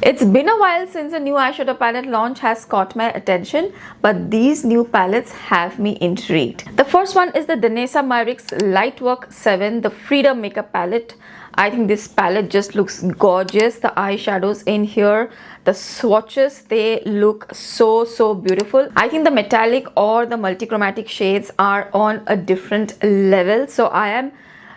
It's been a while since a new eyeshadow palette launch has caught my attention, but these new palettes have me intrigued. The first one is the Danessa Myricks Lightwork 7, the Freedom Makeup Palette. I think this palette just looks gorgeous. The eyeshadows in here, the swatches, they look so beautiful. I think the metallic or the multichromatic shades are on a different level. So I am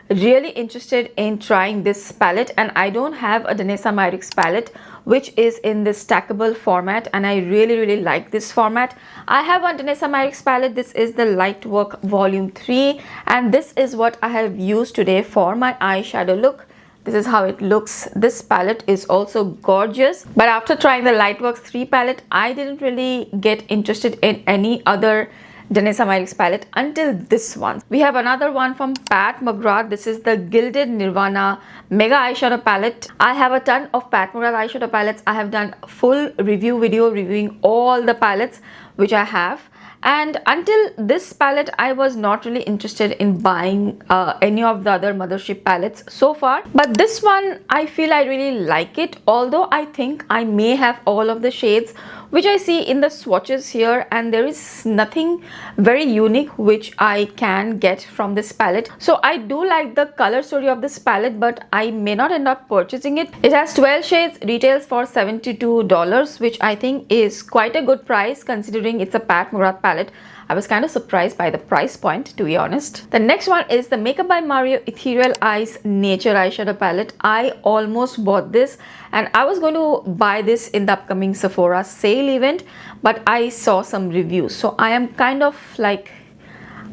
really interested in trying this palette, and I don't have a Danessa Myricks palette which is in this stackable format, and I really like this format. I have one Danessa Myricks palette. This is the Lightwork Volume 3, and this is what I have used today for my eyeshadow look. This is how it looks. This palette is also gorgeous, but after trying the Lightworks 3 palette, I didn't really get interested in any other Danessa Myricks palette until this one. We have another one from Pat McGrath. This is the Gilded Nirvana Mega Eyeshadow Palette. I have a ton of Pat McGrath eyeshadow palettes. I have done a full review video reviewing all the palettes which I have. And until this palette, I was not really interested in buying any of the other Mothership palettes so far. But this one, I feel I really like it. Although I think I may have all of the shades which I see in the swatches here, and there is nothing very unique which I can get from this palette. So I do like the color story of this palette, but I may not end up purchasing it. It has 12 shades, retails for $72, which I think is quite a good price considering it's a Pat McGrath palette. I was kind of surprised by the price point, to be honest. The next one is the Makeup by Mario Ethereal Eyes Nature Eyeshadow Palette. I almost bought this, and I was going to buy this in the upcoming Sephora sale event, but I saw some reviews. So I am kind of like,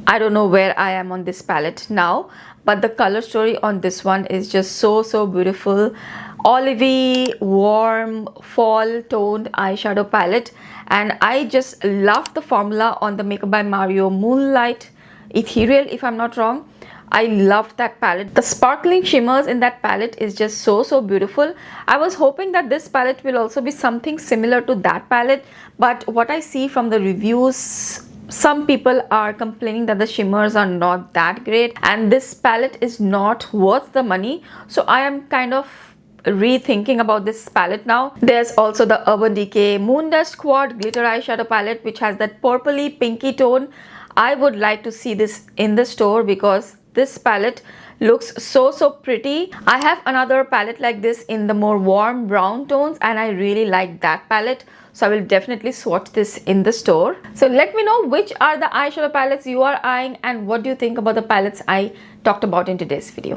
I don't know where I am on this palette now, but the color story on this one is just so beautiful. Olivey, warm, fall toned eyeshadow palette, and I just love the formula on the Makeup by Mario Moonlight Ethereal, if I'm not wrong. I loved that palette. The sparkling shimmers in that palette is just so beautiful. I was hoping that this palette will also be something similar to that palette, but what I see from the reviews, some people are complaining that the shimmers are not that great, and this palette is not worth the money. So I am kind of rethinking about this palette now. There's also the Urban Decay Moondust Quad Glitter Eyeshadow Palette, which has that purpley pinky tone. I would like to see this in the store because this palette looks so pretty. I have another palette like this in the more warm brown tones, and I really like that palette. So I will definitely swatch this in the store. So let me know which are the eyeshadow palettes you are eyeing and what do you think about the palettes I talked about in today's video.